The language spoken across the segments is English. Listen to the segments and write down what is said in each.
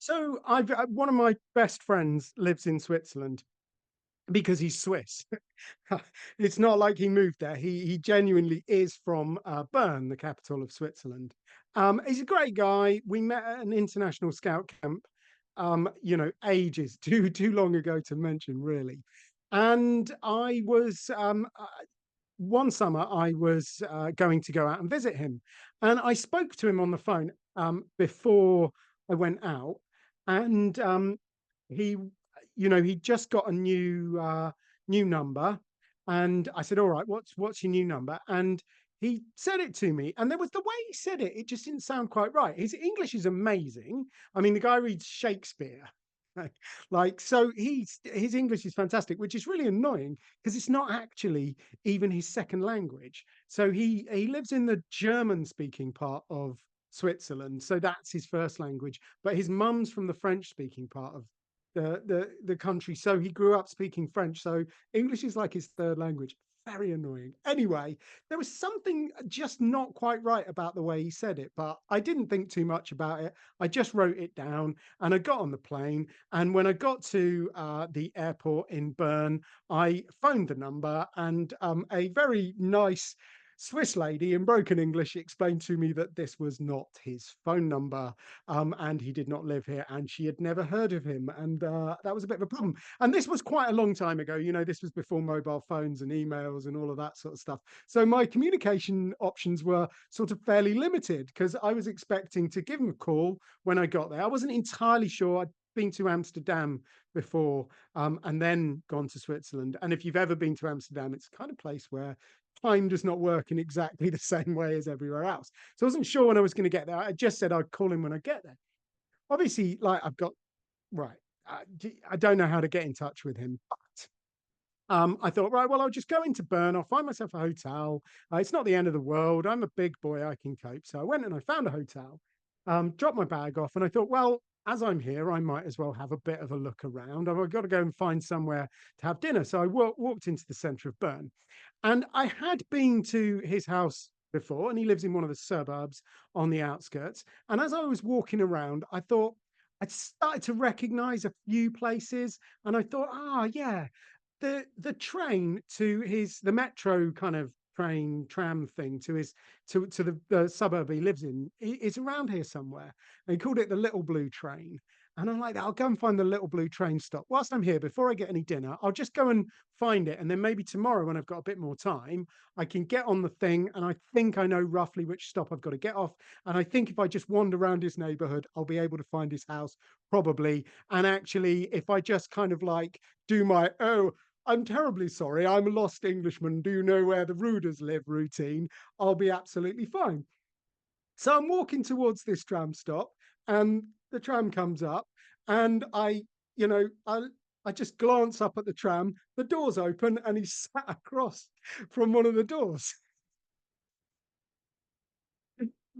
So one of my best friends lives in Switzerland because he's Swiss. It's not like he moved there. He genuinely is from Bern, the capital of Switzerland. He's a great guy. We met at an international scout camp, ages too long ago to mention, really. And I was one summer I was going to go out and visit him, and I spoke to him on the phone before I went out, and he, he just got a new number, and I said, "All right, what's your new number?" And he said it to me, and there was the way he said it; it just didn't sound quite right. His English is amazing. I mean, the guy reads Shakespeare. So his English is fantastic, which is really annoying because it's not actually even his second language. So he lives in the German speaking part of Switzerland, so that's his first language. But his mum's from the French speaking part of the country, so he grew up speaking French. So English is like his third language. Very annoying. Anyway, there was something just not quite right about the way he said it, but I didn't think too much about it. I just wrote it down and I got on the plane. And when I got to the airport in Bern, I phoned the number, and a very nice Swiss lady in broken English explained to me that this was not his phone number, and he did not live here, and she had never heard of him, and that was a bit of a problem. And this was quite a long time ago. This was before mobile phones and emails and all of that sort of stuff. So my communication options were sort of fairly limited because I was expecting to give him a call when I got there. I wasn't entirely sure. I'd been to Amsterdam before, and then gone to Switzerland. And if you've ever been to Amsterdam, it's the kind of place where time does not work in exactly the same way as everywhere else. So I wasn't sure when I was going to get there. I just said I'd call him when I get there. Obviously, like I've got right. I don't know how to get in touch with him, but I thought, right, well, I'll just go into Bern. I'll find myself a hotel. It's not the end of the world. I'm a big boy. I can cope. So I went and I found a hotel, dropped my bag off, and I thought, well, as I'm here, I might as well have a bit of a look around. I've got to go and find somewhere to have dinner. So I walked into the center of Bern, and I had been to his house before, and he lives in one of the suburbs on the outskirts. And as I was walking around, I thought I'd started to recognize a few places, and I thought, yeah, the train to the metro kind of train tram thing to his to the suburb he lives in is around here somewhere. And he called it the Little Blue Train. And I'm like, I'll go and find the Little Blue Train stop. Whilst I'm here, before I get any dinner, I'll just go and find it. And then maybe tomorrow, when I've got a bit more time, I can get on the thing. And I think I know roughly which stop I've got to get off. And I think if I just wander around his neighborhood, I'll be able to find his house probably. And actually, if I just kind of like do my, oh, I'm terribly sorry, I'm a lost Englishman, do you know where the Ruders live routine, I'll be absolutely fine. So I'm walking towards this tram stop, and the tram comes up, and you know, I, I just glance up at the tram, the doors open, and he's sat across from one of the doors.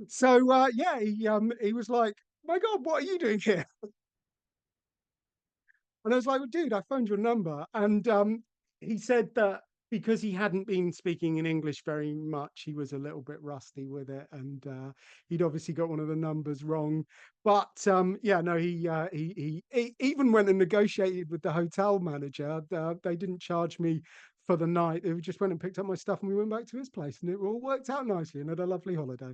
So yeah, he was like, "My God, what are you doing here?" And I was like, well, dude, I phoned your number. And he said that because he hadn't been speaking in English very much, he was a little bit rusty with it. And he'd obviously got one of the numbers wrong. But yeah, no, he even went and negotiated with the hotel manager. They didn't charge me for the night. They just went and picked up my stuff, and we went back to his place. And it all worked out nicely, and had a lovely holiday.